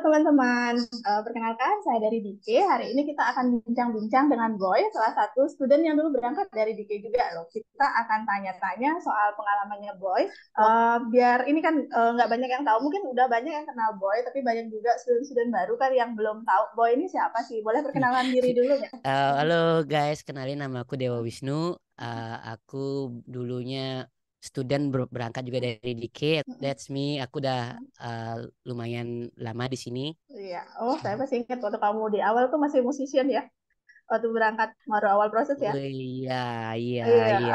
teman-teman. Perkenalkan, saya dari DK. Hari ini kita akan bincang-bincang dengan Boy, salah satu student yang dulu berangkat dari DK juga loh. Kita akan tanya-tanya soal pengalamannya Boy. Biar ini kan nggak banyak yang tahu, mungkin udah banyak yang kenal Boy, tapi banyak juga student-student baru kan yang belum tahu Boy ini siapa sih. Boleh perkenalan diri dulu nggak? Halo guys, kenalin nama aku Dewa Wisnu. Aku dulunya student berangkat juga dari DK. That's me. Aku udah uh, lumayan lama di sini. Iya. Oh, saya masih ingat waktu kamu di awal tuh masih musician ya. Waktu berangkat baru awal proses ya. Oh iya, iya, Iya. iya.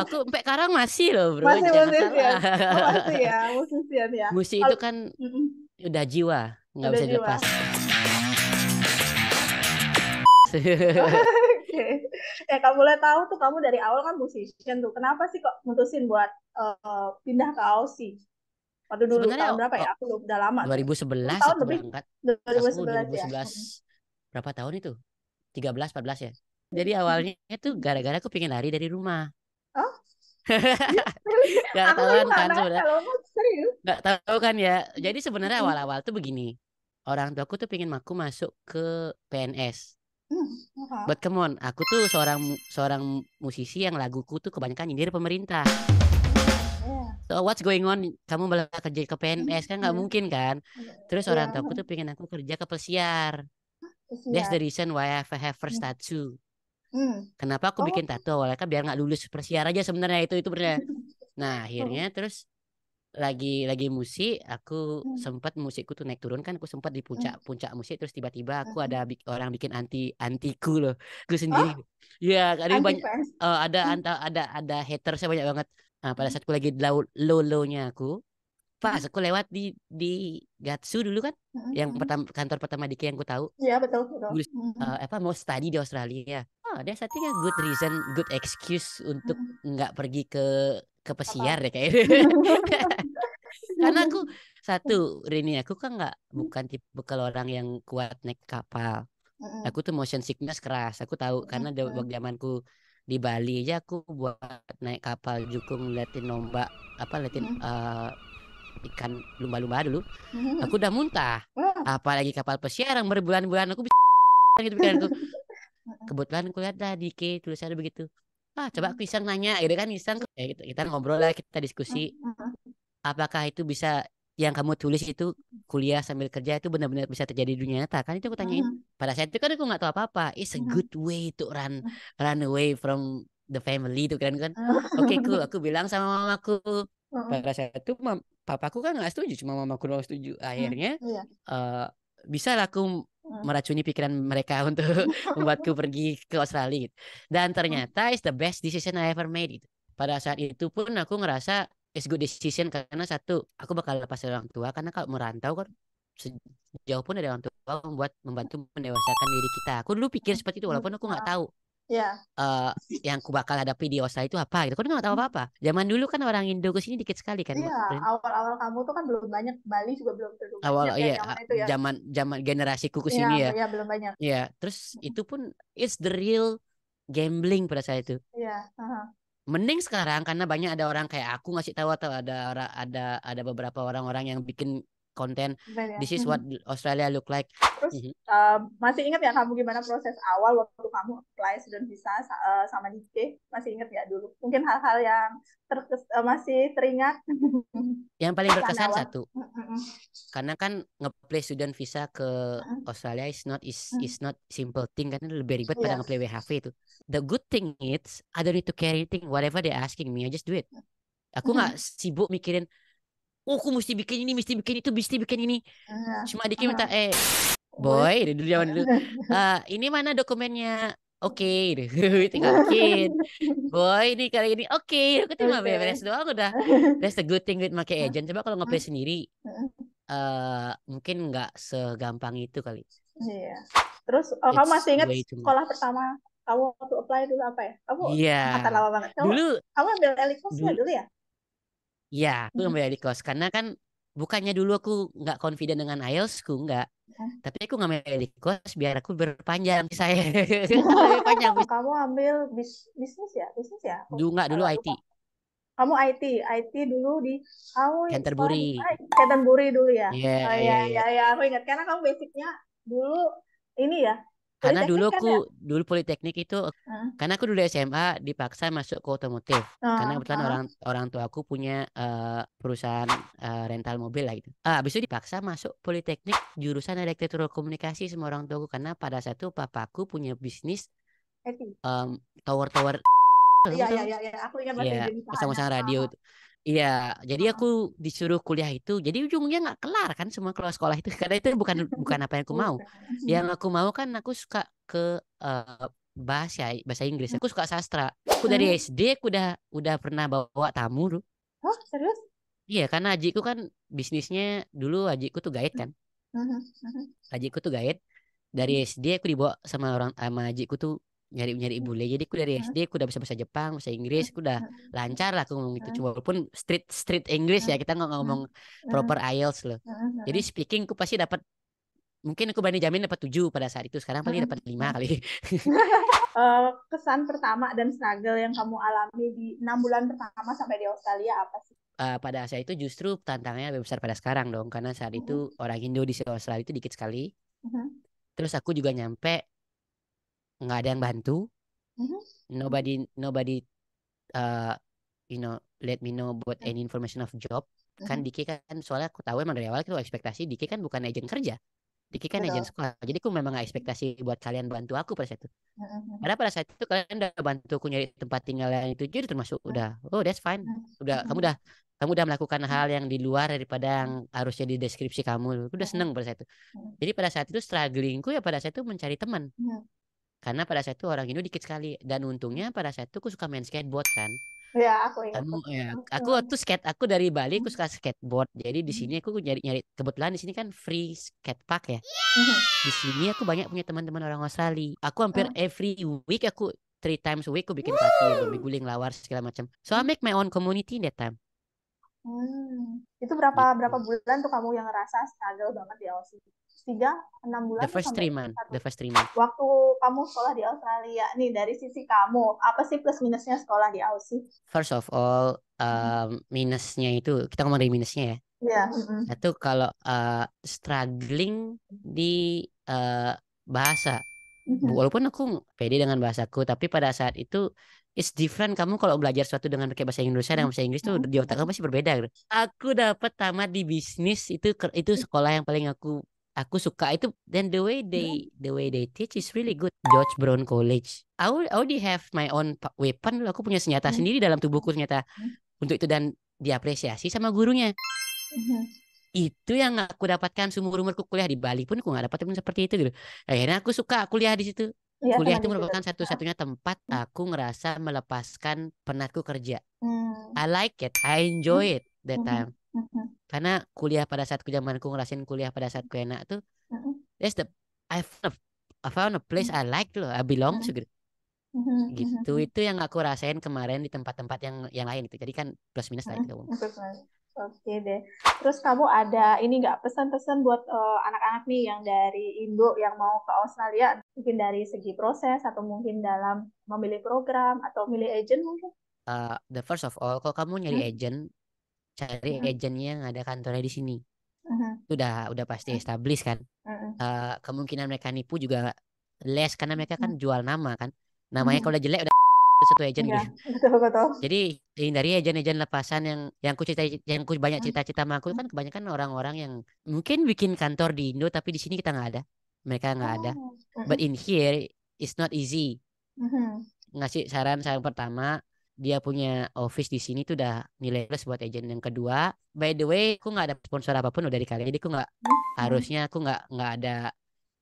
Aku sampai sekarang masih loh, bro. Masih Jangan salah. musisian. Oh, masih ya, musisian ya. Musik itu Kalau kan mm-mm, udah jiwa, nggak ada bisa jiwa. dilepas. Oke. Kamu boleh tahu tuh kamu dari awal kan musician tuh. Kenapa sih kok mutusin buat pindah ke Aussie? Waktu dulu Sebenarnya tahun berapa ya? oh, Aku udah lama tuh. 2011 Tahun aku lebih berangkat. Aku 2011 ya. 2011 berapa tahun itu? 13, 14 ya. Jadi awalnya itu gara-gara aku pengen lari dari rumah. Oh, Gak aku tahuan gimana kan sebenarnya. kalau mau serius? Gak tahu kan ya. Jadi sebenarnya Hmm, awal-awal tuh begini. Orang tuaku tuh pengen aku masuk ke PNS. aha. But come on, aku tuh seorang musisi yang laguku tuh kebanyakan nyindir pemerintah. Iya. So what's going on? Kamu malah kerja ke PNS kan nggak Iya. mungkin kan? Terus Iya. orang tuaku tuh pengen aku kerja ke pesiar. That's the Kesian. reason why I have first Hmm. tattoo. Hmm. Kenapa aku Oh. bikin tattoo awalnya kan biar nggak lulus persiar aja sebenarnya itu benernya. Nah akhirnya terus lagi musik aku Hmm. sempat musikku tuh naik turun kan aku sempat di Hmm. puncak musik terus tiba-tiba aku ada Hmm. orang bikin antiku loh aku sendiri. Oh, Ya ada anti banyak fans. ada hatersnya banyak banget. Nah, pada saat aku lagi low-nya aku pas aku lewat di Gatsu dulu kan yang pertama kantor pertama Diki yang aku tahu Iya, betul, betul. tulis apa mau study di Australia. Oh, dia satunya good reason, good excuse untuk nggak pergi ke pesiar Apa? deh kayaknya. Karena aku satu, Rini aku kan nggak bukan tipe kalau orang yang kuat naik kapal. Aku tuh motion sickness keras. Aku tahu karena waktu zamanku di Bali aja aku buat naik kapal Jukung liatin lomba apa liatin ikan lumba-lumba dulu. Aku udah muntah. Wah. Apalagi kapal pesiar yang berbulan-bulan aku bisa gitu pikiranku. Kebetulan aku lihat dah di tulisannya begitu. Ah, coba aku iseng nanya gitu kan iseng kita ngobrol lah kita diskusi apakah itu bisa yang kamu tulis itu kuliah sambil kerja itu benar-benar bisa terjadi di dunia nyata kan itu aku tanyain pada saat itu kan aku nggak tahu apa-apa it's a good way to run away from the family itu kan kan oke cool aku bilang sama mamaku pada saat itu papaku kan nggak setuju cuma mamaku doang setuju akhirnya Iya. eh bisa lah aku meracuni pikiran mereka untuk membuatku pergi ke Australia gitu. Dan ternyata it's the best decision I ever made gitu. Pada saat itu pun aku ngerasa it's good decision karena satu aku bakal lepas dari orang tua karena kalau merantau kan sejauh pun ada orang tua membantu mendewasakan diri kita. Aku dulu pikir seperti itu walaupun aku nggak tahu Iya. eh yang aku bakal hadapi di Australia itu apa gitu. Aku nggak tahu apa-apa. Zaman dulu kan orang Indo ke sini dikit sekali kan, Iya, Ren. awal-awal kamu tuh kan belum banyak, Bali juga belum terlalu Awal banyak ya iya zaman itu ya. zaman zaman generasiku ke Iya, sini ya. ya belum banyak. Ya, terus itu pun it's the real gambling pada saat itu. Iya, aha. Mending sekarang karena banyak ada orang kayak aku ngasih tahu atau ada beberapa orang-orang yang bikin konten Benar ya. this is what Australia look like. Terus Mhm. masih ingat ya kamu gimana proses awal waktu kamu apply student visa sama DK? Masih ingat ya dulu? Mungkin hal-hal yang masih teringat Yang paling sana berkesan awal. satu, karena kan ngeplay student visa ke Australia is not simple thing kan lebih ribet pada Iya. ngeplay WHV itu. The good thing is I don't need to carry anything whatever they asking me I just do it. Aku nggak sibuk mikirin oh aku mesti bikin ini mesti bikin itu mesti bikin ini. Cuma dikit minta Wes. boy dari dulu zaman dulu ini mana dokumennya oke tinggal bikin boy ini kali ini oke aku cuma Oke. beres doang udah. That's the good thing with make agent. Coba kalau ngeplay sendiri mungkin nggak segampang itu kali. Iya. Terus kamu masih It's ingat way too much. sekolah pertama kamu waktu apply dulu apa ya? Kamu Iya angkatan lama banget. Kamu dulu kamu ambil elikos ya dulu dulu ya? ya aku ngambil di kos karena kan bukannya dulu aku nggak confident dengan IELTS-ku nggak. Tapi aku ngambil di kos biar aku berpanjang saya. Lebih panjang. Kamu ambil bisnis ya? Bisnis ya? Dulu nggak dulu Kalau IT. lupa. Kamu IT dulu di kamu sekolah di Canterbury. mana? Canterbury dulu ya. Iya, Oh iya, ya iya. ya ya, aku ingat karena kamu basicnya dulu ini ya, Karena Politeknik kan ya? dulu Politeknik itu, Heeh. karena aku dulu SMA dipaksa masuk ke otomotif. Karena kebetulan Heeh. orang tua aku punya perusahaan rental mobil lah gitu. Habis itu dipaksa masuk Politeknik jurusan elektronik komunikasi sama orang tuaku karena pada saat itu papaku punya bisnis IT. em, tower-tower, Iya kamu iya tahu? iya ya. Aku ingat Iya, masih izin usahanya. pasang-pasang radio itu. Iya, jadi aku Heeh. disuruh kuliah itu. Jadi ujungnya nggak kelar kan semua kalau sekolah itu karena itu bukan bukan apa yang aku mau. Bukan. Yang aku mau kan aku suka ke bahasa bahasa Inggris. Aku suka sastra. Aku dari Hmm. SD aku udah pernah bawa tamu tuh. Oh, serius? Iya, karena ajiku kan bisnisnya dulu ajiku tuh guide kan. Mhm, mhm, Ajiku tuh guide. Dari SD aku dibawa sama ajiku tuh nyari bule. Jadi aku dari SD aku udah bisa bahasa Jepang, bahasa Inggris, aku udah lancar lah aku ngomong itu. Cuma walaupun street street English ya, kita nggak ngomong proper IELTS loh. Jadi speaking aku pasti dapat, mungkin aku berani jamin dapat 7 pada saat itu. Sekarang paling dapat 5 kali. Kesan pertama dan struggle yang kamu alami di 6 bulan pertama sampai di Australia apa sih? Pada saat itu justru tantangannya lebih besar pada sekarang dong, karena saat itu Mhm, orang Indo di Australia itu dikit sekali. mhm, Terus aku juga nyampe nggak ada yang bantu, mhm, nobody uh, let me know about any information of job. Kan mhm. Diki kan soalnya aku tahu emang dari awal itu ekspektasi Diki kan bukan agen kerja. Diki kan agen Betul. sekolah. Jadi aku memang gak ekspektasi buat kalian bantu aku pada saat itu. Mhm, mhm, Karena pada saat itu kalian udah bantu aku nyari tempat tinggal yang itu, jadi termasuk udah, oh that's fine. Udah mhm, mhm, kamu udah melakukan hal yang di luar daripada yang harusnya di deskripsi kamu. Aku udah seneng pada saat itu. mhm, Jadi pada saat itu strugglingku ya pada saat itu mencari teman. mhm. Karena pada saat itu orang Indo dikit sekali. Dan untungnya pada saat itu aku suka main skateboard kan. Ya, aku ingat Kamu tuh. ya, aku Mhm, waktu aku dari Bali aku mhm, suka skateboard. Jadi di sini mhm, aku nyari kebetulan di sini kan free skate park ya. mhm. Di sini aku banyak punya teman-teman orang Australia. Aku hampir Mhm. every week aku 3 times a week aku bikin party guling lawar segala macam. So I make my own community in that time. Itu berapa berapa Gitu. bulan tuh kamu yang ngerasa struggle banget di Aussie? 3, 6 bulan The tuh first sampai 3 months, satu. the first 3 months. Waktu kamu sekolah di Australia, nih dari sisi kamu, apa sih plus minusnya sekolah di Aussie? First of all, minusnya itu kita ngomong dari minusnya ya. Iya. Mhm. Satu kalau struggling di uh, bahasa. Mhm. Walaupun aku pede dengan bahasaku, tapi pada saat itu it's different. Kamu kalau belajar sesuatu dengan pakai bahasa Indonesia dengan bahasa Inggris tuh Mhm. di otak kamu pasti berbeda gitu. Aku dapat tamat di bisnis itu itu sekolah yang paling aku suka itu, dan the way they teach is really good. George Brown College. I already have my own weapon. Aku punya senjata Mhm. sendiri dalam tubuhku, senjata untuk itu, dan diapresiasi sama gurunya. Mhm. Itu yang aku dapatkan seumur umurku kuliah di Bali pun aku nggak dapat teman seperti itu gitu. Akhirnya aku suka kuliah di situ. Iya, Kuliah sama itu di situ. merupakan satu-satunya tempat aku ngerasa melepaskan penatku kerja. Hmm. I like it, I enjoy Mhm. it that Mhm. time. Mhm. Karena kuliah pada saatku zamanku ngerasain kuliah pada saatku enak tuh, Mhm. that's the I found a place I like loh, I belong to Mhm. gitu. Mhm. Gitu Mhm. itu yang aku rasain kemarin di tempat-tempat yang lain itu. Jadi kan plus minus lah Mhm. itu. Betul sekali. Oke deh. Terus kamu ada ini nggak pesan-pesan buat anak-anak nih yang dari Indo yang mau ke Australia, mungkin dari segi proses atau mungkin dalam memilih program atau milih agent mungkin? The first of all, kalau kamu nyari Mhm. agent, cari Mhm. agentnya yang ada kantornya di sini. Mhm. Itu udah pasti established kan. Mhm. Kemungkinan mereka nipu juga less karena mereka kan Mhm. jual nama kan. Namanya kalau Mhm. udah jelek udah satu agent Iya, gitu. betul betul. Jadi hindari agen-agen lepasan yang ku banyak Mhm. cerita-cerita sama aku kan kebanyakan orang-orang yang mungkin bikin kantor di Indo tapi di sini kita nggak ada. Mereka nggak ada. Oh. But Mhm. in here it's not easy. Mhm. Ngasih saran pertama, dia punya office di sini tuh udah nilai plus buat agent. Yang kedua, by the way aku nggak ada sponsor apapun loh dari kalian, jadi aku nggak, Mhm. harusnya aku nggak ada,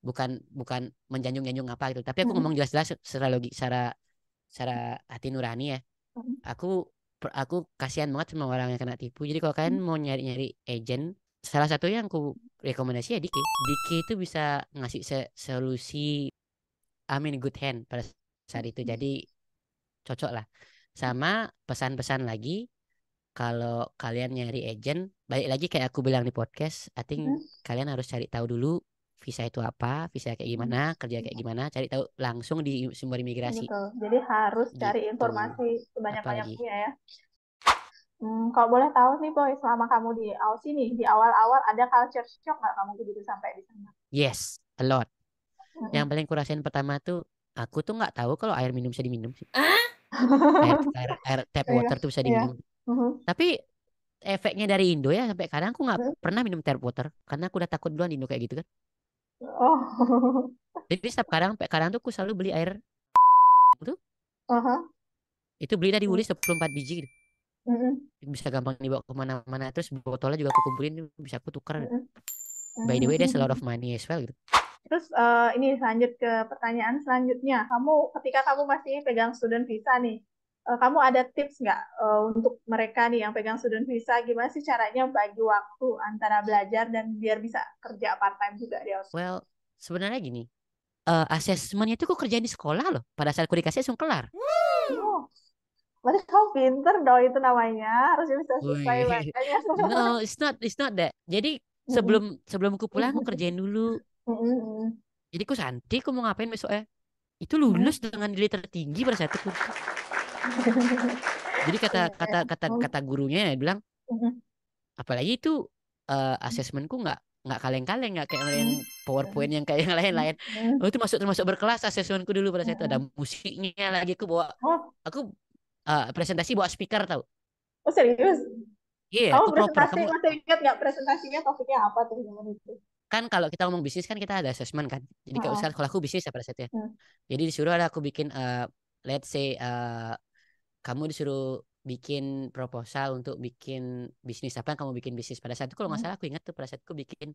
bukan bukan menjanjung-janjung apa gitu, tapi aku ngomong Mhm. jelas-jelas secara logik, secara hati nurani ya. Mhm. Aku kasihan banget sama orang yang kena tipu. Jadi kalau kalian mau nyari-nyari agent, salah satu yang aku rekomendasi ya Diki. Diki itu bisa ngasih solusi, I mean good hand pada saat itu. Jadi cocok lah. Sama pesan-pesan lagi, kalau kalian nyari agent, balik lagi kayak aku bilang di podcast, I think Mhm. kalian harus cari tahu dulu visa itu apa, visa kayak gimana, kerja kayak gimana, cari tahu langsung di sumber imigrasi Betul. Jadi harus cari gitu. informasi Apalagi sebanyak-banyaknya ya. Kalau boleh tahu nih Boy, selama kamu di Aussie nih, di awal-awal ada culture shock nggak kamu begitu sampai di sana? Yes, a lot. Yang Mm-mm. paling kurasain pertama tuh, aku tuh nggak tahu kalau air minum bisa diminum sih. Air tap Iya, water tuh bisa iya. diminum. Mhm. Tapi efeknya dari Indo ya sampai kadang aku nggak pernah minum tap water karena aku udah takut duluan Indo kayak gitu kan. Oh, Jadi setiap kadang sampai kadang tuh aku selalu beli air tuh aha. itu beli dari Woolies 24 biji gitu. Mm-mm. Bisa gampang dibawa kemana-mana terus botolnya juga aku kumpulin bisa aku tukar. Mm-mm. By the way, there's a lot Mm-mm. of money as well gitu. Terus ini lanjut ke pertanyaan selanjutnya. Ketika kamu masih pegang student visa nih, kamu ada tips nggak untuk mereka nih yang pegang student visa, gimana sih caranya bagi waktu antara belajar dan biar bisa kerja part time juga di Australia? Well, sebenarnya gini, asesmennya itu aku kerjain di sekolah loh. Pada saat aku dikasih langsung kelar. Oh, berarti kamu pinter dong itu namanya, harusnya bisa selesai Wih, banyak. no, it's not that. Jadi Mm-mm. sebelum sebelum aku pulang aku kerjain dulu. Mm-mm. Jadi aku santai, aku mau ngapain besok ya? Itu Mm-mm. lulus dengan nilai tertinggi pada saat itu. Jadi kata Iya, kata iya. kata Mm. kata gurunya ya bilang, Mm-mm. apalagi itu asesmenku nggak kaleng-kaleng, nggak kayak yang Mm. PowerPoint yang kayak yang lain-lain. Oh, Mm. itu termasuk berkelas asesmenku dulu pada saat itu ada Mm. musiknya lagi Oh, aku presentasi bawa speaker tahu. oh serius? Iya, Kamu itu proper. presentasi, Kamu masih ingat nggak presentasinya topiknya apa tuh zaman itu? kan kalau kita ngomong bisnis kan kita ada assessment kan. Jadi kalau Heeh. misalnya kalau aku bisnis ya pada saat itu ya. Hmm. Jadi disuruh ada aku bikin let's say kamu disuruh bikin proposal untuk bikin bisnis apa yang kamu bikin bisnis pada saat itu kalau nggak Hmm. salah aku ingat tuh pada saat aku bikin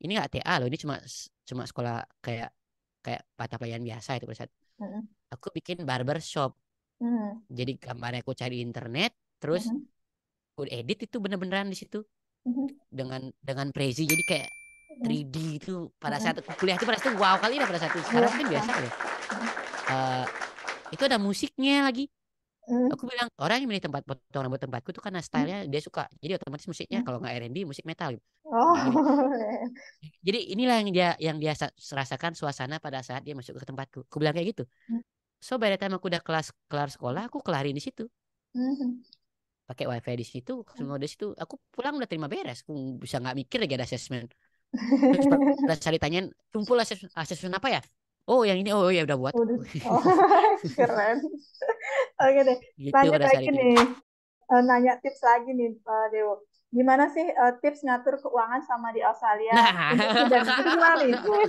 ini nggak TA loh ini cuma cuma sekolah kayak kayak mata pelajaran biasa itu pada saat Hmm. aku bikin barber shop. Hmm. Jadi gambarnya aku cari di internet terus Hmm. aku edit itu bener-beneran di situ Hmm. dengan Prezi jadi kayak Hmm. 3D itu pada Hmm. saat aku kuliah itu pada saat itu wow kali lah pada saat itu sekarang Iya. mungkin biasa Ah. kali ya. Eh, itu ada musiknya lagi. Hmm. Aku bilang orang yang milih tempat potong rambut tempatku tuh karena Hmm. stylenya dia suka. Jadi otomatis musiknya Hmm. kalau nggak R&B musik metal gitu. Gini. Oh. Jadi inilah yang dia rasakan suasana pada saat dia masuk ke tempatku. Aku bilang kayak gitu. So by the time aku udah kelar sekolah, aku kelarin di situ. Hmm. Pakai wifi di situ, semua di situ. Aku pulang udah terima beres. Aku bisa nggak mikir lagi ada assessment. Terus pada saat ditanyain, kumpul assessment apa ya? Oh yang ini, oh ya udah buat. Udah. Oh, keren. Oke deh. Gitu Lanjut pada saat lagi itu. nih. Nanya tips lagi nih, Dewo. Gimana sih tips ngatur keuangan sama di Australia untuk student? Itu gimana nih? Nah,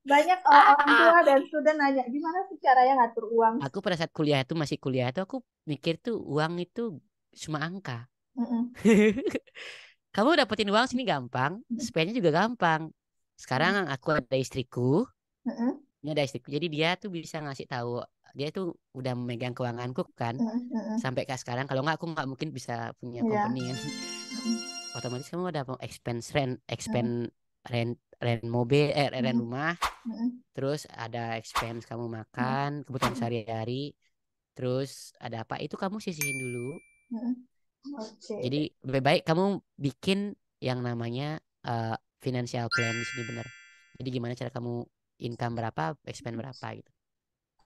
Banyak orang tua dan student nanya, gimana sih caranya ngatur uang? aku pada saat kuliah itu masih kuliah itu aku mikir tuh uang itu cuma angka. Mm-mm. Kamu dapetin uang sini gampang, spendnya juga gampang. Sekarang aku ada istriku, Mm-mm. ini ada istriku. Jadi dia tuh bisa ngasih tahu, dia tuh udah memegang keuanganku kan. Mm-mm. Mm-mm. Sampai ke sekarang kalau nggak aku nggak mungkin bisa punya Iya. company kan. Otomatis kamu ada expense rent, Mm-mm. rent rent mobil, rent Mm-mm. rumah, Mm-mm. terus ada expense kamu Mm-mm. makan, kebutuhan sehari-hari, terus ada apa itu kamu sisihin dulu. Mm-mm. Oke. Jadi lebih baik kamu bikin yang namanya eh, financial plan di sini bener. Jadi gimana cara kamu income berapa, expense berapa gitu.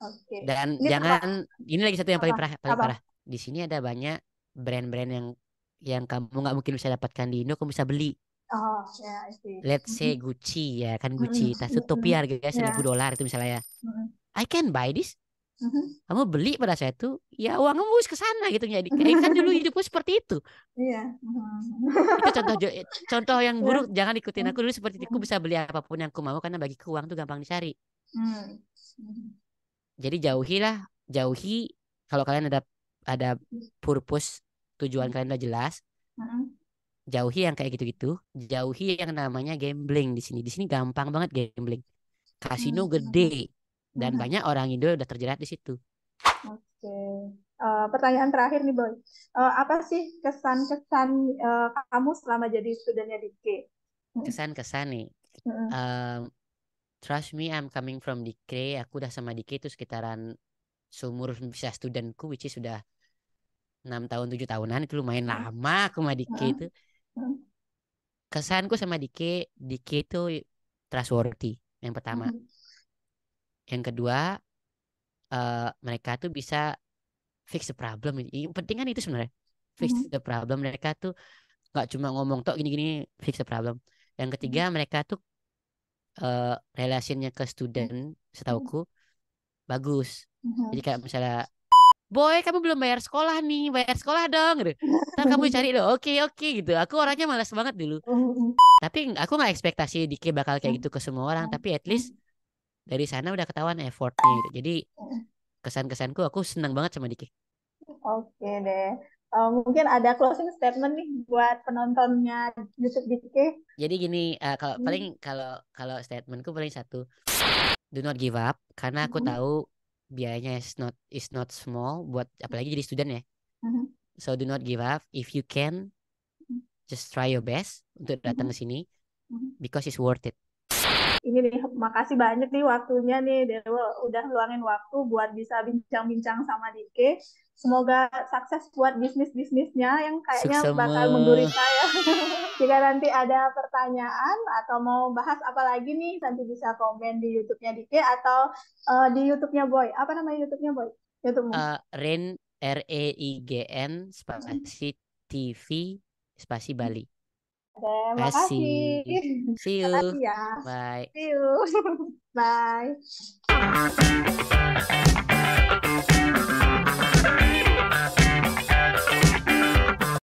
Oke. Dan Ini sama jangan ini lagi satu yang apa? paling Apa? parah. Di sini ada banyak brand-brand yang kamu nggak mungkin bisa dapatkan di Indo, kamu bisa beli. Oh, ya, I see. Let's say Mm-mm. Gucci ya kan Gucci Mm-mm. tas itu topi Mm-mm. harganya Ya. $1.000 itu misalnya ya. Mm-mm. I can buy this. Mhm. Kamu beli pada saat itu ya uang kamu harus ke sana gitu jadi kan dulu hidupku seperti itu. Iya. Mhm. Itu contoh yang Ya. buruk jangan ikutin aku dulu seperti itu. Aku Mhm. bisa beli apapun yang aku mau karena bagi uang tuh gampang dicari. Mhm. Mhm. Jadi jauhi kalau kalian ada purpose tujuan kalian udah jelas, Mhm. jauhi yang kayak gitu-gitu, jauhi yang namanya gambling di sini. Di sini gampang banget gambling. Kasino gede Mhm. dan Mhm. banyak orang Indo udah terjerat di situ. Oke. Pertanyaan terakhir nih, Boy. Apa sih kesan-kesan kamu selama jadi studentnya di K? Mhm. Kesan-kesan nih. Mhm. Um, Trust me, I'm coming from Dikre. Aku udah sama Dikre itu sekitaran seumur bisa studentku, which is sudah 6 tahun 7 tahunan itu lumayan Mhm. lama aku sama Dike itu. Mhm. Kesanku sama Dike itu trustworthy yang pertama. Mhm. Yang kedua, mereka tuh bisa fix the problem. Yang penting kan itu sebenarnya. fix the problem. Mereka tuh nggak cuma ngomong tok gini-gini fix the problem. Yang ketiga mereka tuh relasinya ke student setauku bagus. Jadi kayak misalnya, boy kamu belum bayar sekolah nih, bayar sekolah dong gitu. Ntar kamu cari loh, oke gitu. Aku orangnya malas banget dulu. Tapi aku nggak ekspektasi Dike bakal kayak gitu ke semua orang. Tapi at least dari sana udah ketahuan effortnya gitu. Jadi kesan-kesanku aku senang banget sama Dike. Oke deh. Mungkin ada closing statement nih buat penontonnya YouTube Dike. Jadi gini, kalau paling kalau statementku paling satu, do not give up karena aku tahu biayanya is not small buat apalagi jadi student ya. So do not give up. If you can, just try your best untuk datang ke sini because it's worth it. Ini nih, makasih banyak nih waktunya nih Dewa udah luangin waktu buat bisa bincang-bincang sama Dike. Semoga sukses buat bisnisnya yang kayaknya bakal menggurita ya. Jika nanti ada pertanyaan atau mau bahas apa lagi nih, nanti bisa komen di YouTube-nya Dike atau di YouTube-nya Boy. Apa nama YouTube-nya Boy? YouTube-mu? Reign REIGN spasi TV spasi Bali. Terima kasih. See you. Makasih ya. Bye. See you. Bye.